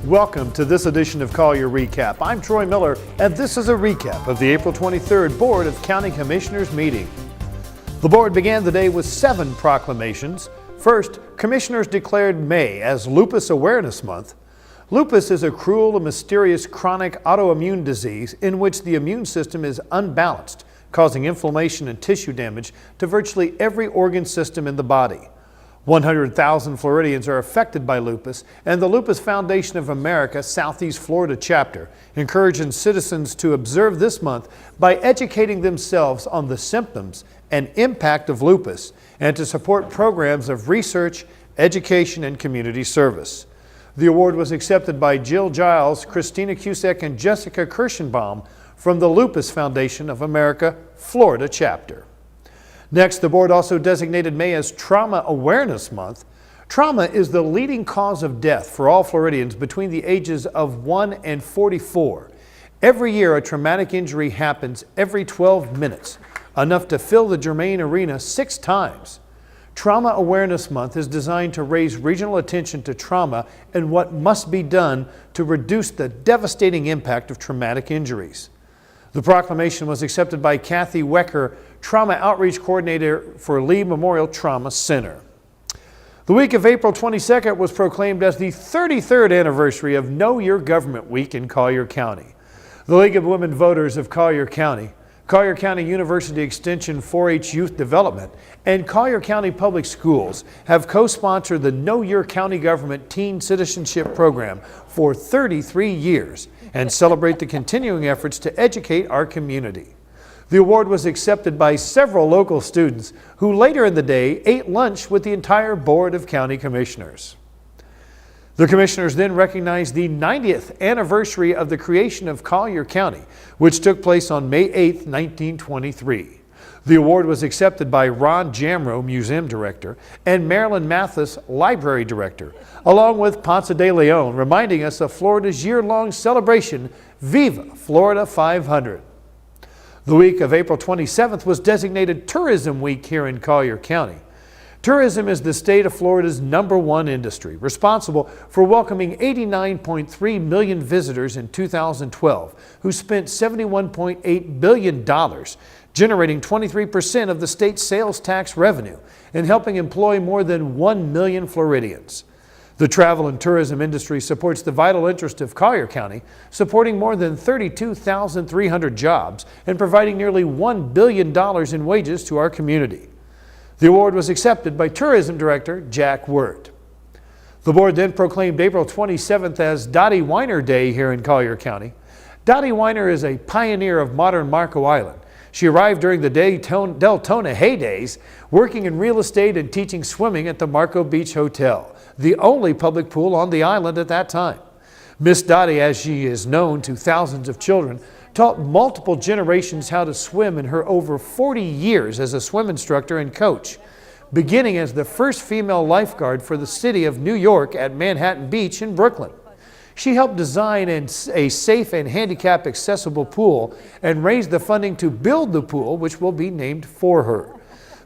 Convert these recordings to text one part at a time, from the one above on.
Welcome to this edition of Collier Recap. I'm Troy Miller, and this is a recap of the April 23rd Board of County Commissioners meeting. The board began the day with 7 proclamations. First, commissioners declared May as Lupus Awareness Month. Lupus is a cruel and mysterious chronic autoimmune disease in which the immune system is unbalanced, causing inflammation and tissue damage to virtually every organ system in the body. 100,000 Floridians are affected by lupus, and the Lupus Foundation of America Southeast Florida chapter encourages citizens to observe this month by educating themselves on the symptoms and impact of lupus and to support programs of research, education, and community service. The award was accepted by Jill Giles, Christina Cusack, and Jessica Kirschenbaum from the Lupus Foundation of America Florida chapter. Next, the board also designated May as Trauma Awareness Month. Trauma is the leading cause of death for all Floridians between the ages of 1 and 44. Every year, a traumatic injury happens every 12 minutes, enough to fill the Germain Arena 6 times. Trauma Awareness Month is designed to raise regional attention to trauma and what must be done to reduce the devastating impact of traumatic injuries. The proclamation was accepted by Kathy Wecker, Trauma Outreach Coordinator for Lee Memorial Trauma Center. The week of April 22nd was proclaimed as the 33rd anniversary of Know Your Government Week in Collier County. The League of Women Voters of Collier County University Extension 4-H Youth Development, and Collier County Public Schools have co-sponsored the Know Your County Government Teen Citizenship Program for 33 years and celebrate the continuing efforts to educate our community. The award was accepted by several local students who later in the day ate lunch with the entire Board of County Commissioners. The commissioners then recognized the 90th anniversary of the creation of Collier County, which took place on May 8, 1923. The award was accepted by Ron Jamro, Museum Director, and Marilyn Mathis, Library Director, along with Ponce de Leon, reminding us of Florida's year-long celebration, Viva Florida 500. The week of April 27th was designated Tourism Week here in Collier County. Tourism is the state of Florida's #1 industry, responsible for welcoming 89.3 million visitors in 2012, who spent $71.8 billion, generating 23% of the state's sales tax revenue and helping employ more than 1 million Floridians. The travel and tourism industry supports the vital interest of Collier County, supporting more than 32,300 jobs and providing nearly $1 billion in wages to our community. The award was accepted by Tourism Director Jack Wirt. The board then proclaimed April 27th as Dottie Weiner Day here in Collier County. Dottie Weiner is a pioneer of modern Marco Island. She arrived during the Deltona heydays, working in real estate and teaching swimming at the Marco Beach Hotel, the only public pool on the island at that time. Miss Dottie, as she is known to thousands of children, taught multiple generations how to swim in her over 40 years as a swim instructor and coach, beginning as the first female lifeguard for the city of New York at Manhattan Beach in Brooklyn. She helped design a safe and handicap accessible pool and raised the funding to build the pool, which will be named for her.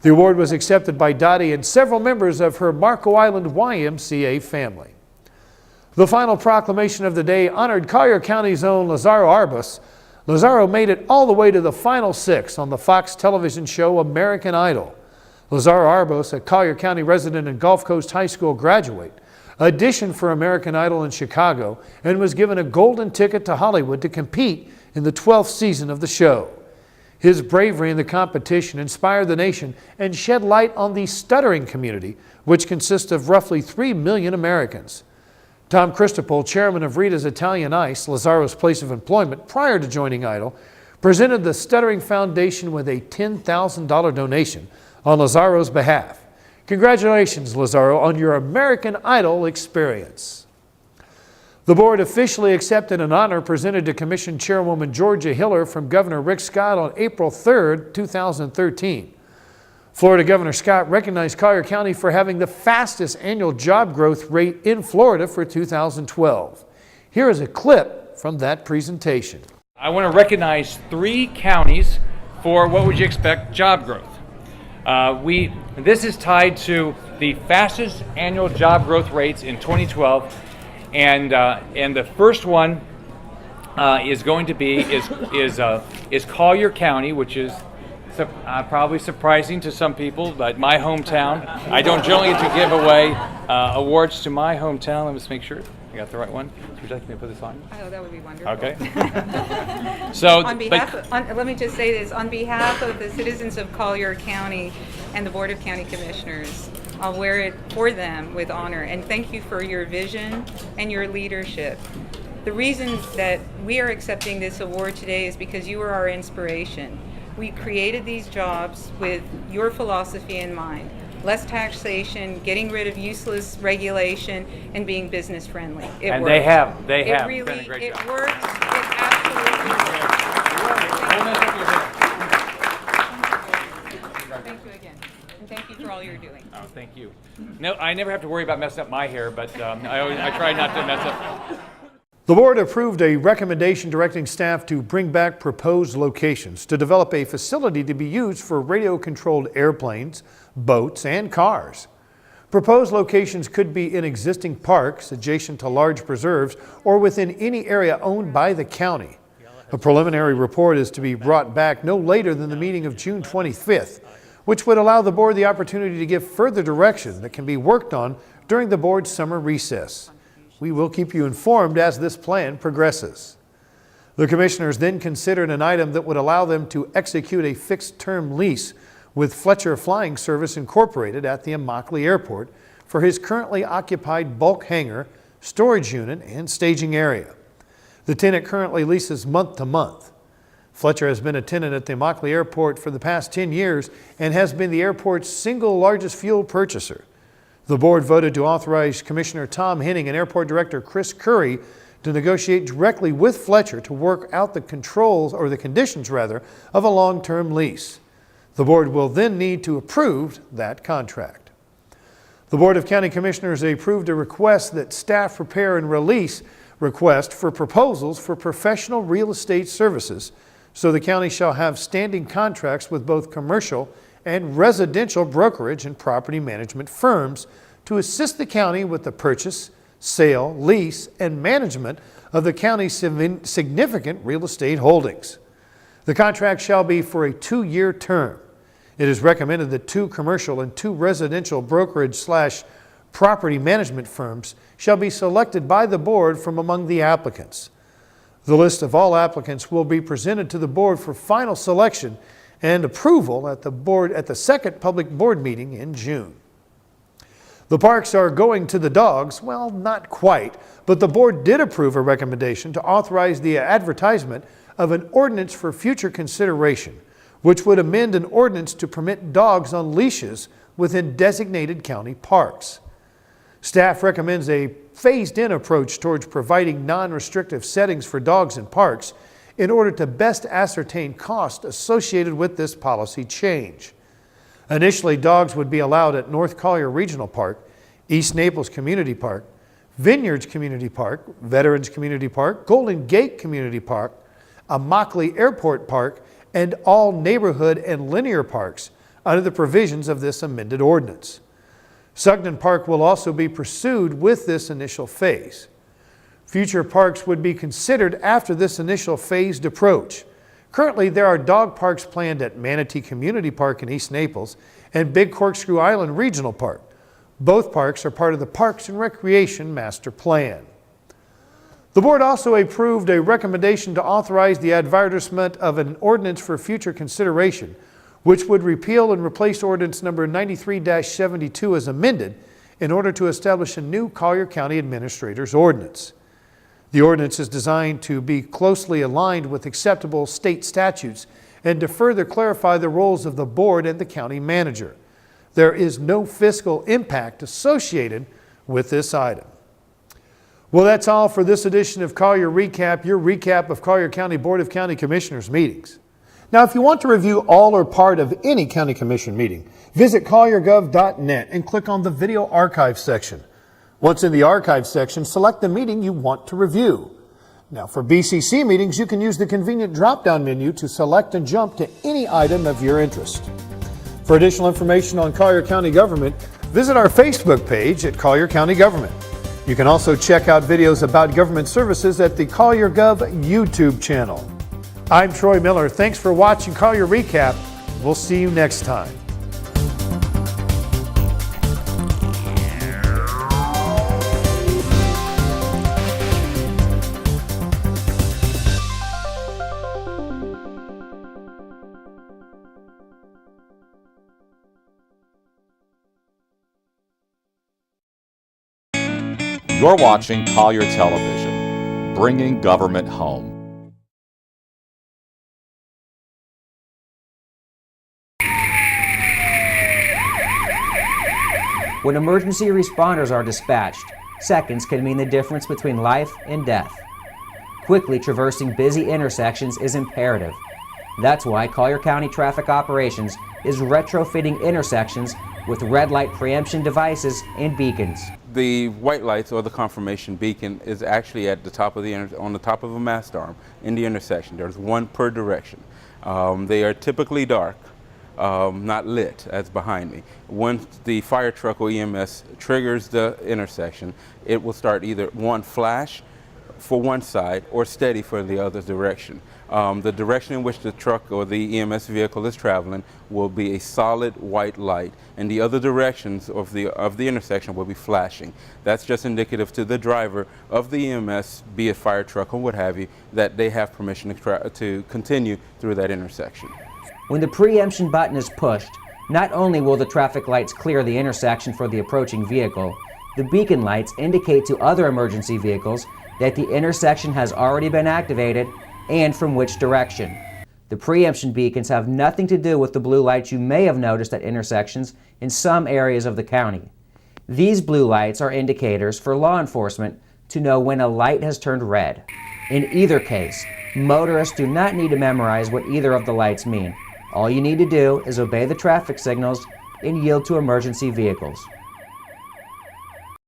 The award was accepted by Dottie and several members of her Marco Island YMCA family. The final proclamation of the day honored Collier County's own Lazaro Arbus. Lazaro made it all the way to the final 6 on the Fox television show American Idol. Lazaro Arbus, a Collier County resident and Gulf Coast High School graduate, auditioned for American Idol in Chicago and was given a golden ticket to Hollywood to compete in the 12th season of the show. His bravery in the competition inspired the nation and shed light on the stuttering community, which consists of roughly 3 million Americans. Tom Christopol, chairman of Rita's Italian Ice, Lazaro's place of employment prior to joining Idol, presented the Stuttering Foundation with a $10,000 donation on Lazaro's behalf. Congratulations, Lazaro, on your American Idol experience. The board officially accepted an honor presented to Commission Chairwoman Georgia Hiller from Governor Rick Scott on April 3, 2013. Florida Governor Scott recognized Collier County for having the fastest annual job growth rate in Florida for 2012. Here is a clip from that presentation. I want to recognize 3 counties for what would you expect job growth. This is tied to the fastest annual job growth rates in 2012 and the first one is going to be is Collier County, which is probably surprising to some people, but my hometown. I don't generally get to give away awards to my hometown. Let me just make sure I got the right one. Would you like me to put this on? Oh, that would be wonderful. Okay. So, let me just say this. On behalf of the citizens of Collier County and the Board of County Commissioners, I'll wear it for them with honor. And thank you for your vision and your leadership. The reason that we are accepting this award today is because you are our inspiration. We created these jobs with your philosophy in mind. Less taxation, getting rid of useless regulation, and being business friendly. It works. they have It really, done a great it job. works. It absolutely works. Thank you again, and thank you for all you're doing. Oh, thank you. No, I never have to worry about messing up my hair, but I try not to mess up. The board approved a recommendation directing staff to bring back proposed locations to develop a facility to be used for radio-controlled airplanes, boats, and cars. Proposed locations could be in existing parks, adjacent to large preserves, or within any area owned by the county. A preliminary report is to be brought back no later than the meeting of June 25th, which would allow the board the opportunity to give further direction that can be worked on during the board's summer recess. We will keep you informed as this plan progresses. The commissioners then considered an item that would allow them to execute a fixed-term lease with Fletcher Flying Service Incorporated at the Immokalee Airport for his currently occupied bulk hangar, storage unit, and staging area. The tenant currently leases month to month. Fletcher has been a tenant at the Immokalee Airport for the past 10 years and has been the airport's single largest fuel purchaser. The board voted to authorize Commissioner Tom Henning and Airport Director Chris Curry to negotiate directly with Fletcher to work out the conditions of a long-term lease. The board will then need to approve that contract. The Board of County Commissioners approved a request that staff prepare and release request for proposals for professional real estate services, so the county shall have standing contracts with both commercial and residential brokerage and property management firms to assist the county with the purchase, sale, lease, and management of the county's significant real estate holdings. The contract shall be for a 2-year term. It is recommended that 2 commercial and 2 residential brokerage/property management firms shall be selected by the board from among the applicants. The list of all applicants will be presented to the board for final selection and approval at the second public board meeting in June. The parks are going to the dogs. Well, not quite, but the board did approve a recommendation to authorize the advertisement of an ordinance for future consideration, which would amend an ordinance to permit dogs on leashes within designated county parks. Staff recommends a phased-in approach towards providing non-restrictive settings for dogs in parks in order to best ascertain costs associated with this policy change. Initially, dogs would be allowed at North Collier Regional Park, East Naples Community Park, Vineyards Community Park, Veterans Community Park, Golden Gate Community Park, Immokalee Airport Park, and all neighborhood and linear parks under the provisions of this amended ordinance. Sugden Park will also be pursued with this initial phase. Future parks would be considered after this initial phased approach. Currently, there are dog parks planned at Manatee Community Park in East Naples and Big Corkscrew Island Regional Park. Both parks are part of the Parks and Recreation Master Plan. The board also approved a recommendation to authorize the advertisement of an ordinance for future consideration, which would repeal and replace ordinance number 93-72 as amended in order to establish a new Collier County Administrator's Ordinance. The ordinance is designed to be closely aligned with acceptable state statutes and to further clarify the roles of the board and the county manager. There is no fiscal impact associated with this item. Well, that's all for this edition of Collier Recap, your recap of Collier County Board of County Commissioners meetings. Now, if you want to review all or part of any county commission meeting, visit colliergov.net and click on the video archive section. Once in the archive section, select the meeting you want to review. Now, for BCC meetings, you can use the convenient drop-down menu to select and jump to any item of your interest. For additional information on Collier County government, visit our Facebook page at Collier County Government. You can also check out videos about government services at the Collier Gov YouTube channel. I'm Troy Miller. Thanks for watching Collier Recap. We'll see you next time. You're watching Collier Television, bringing government home. When emergency responders are dispatched, seconds can mean the difference between life and death. Quickly traversing busy intersections is imperative. That's why Collier County Traffic Operations is retrofitting intersections with red light preemption devices and beacons. The white lights, or the confirmation beacon, is actually at the top of on the top of a mast arm in the intersection. There's one per direction. They are typically dark, not lit, as behind me. Once the fire truck or EMS triggers the intersection, it will start either one flash for one side or steady for the other direction. The direction in which the truck or the EMS vehicle is traveling will be a solid white light, and the other directions of the intersection will be flashing. That's just indicative to the driver of the EMS, be it fire truck or what have you, that they have permission to continue through that intersection. When the preemption button is pushed, not only will the traffic lights clear the intersection for the approaching vehicle, the beacon lights indicate to other emergency vehicles that the intersection has already been activated and from which direction. The preemption beacons have nothing to do with the blue lights you may have noticed at intersections in some areas of the county. These blue lights are indicators for law enforcement to know when a light has turned red. In either case, motorists do not need to memorize what either of the lights mean. All you need to do is obey the traffic signals and yield to emergency vehicles.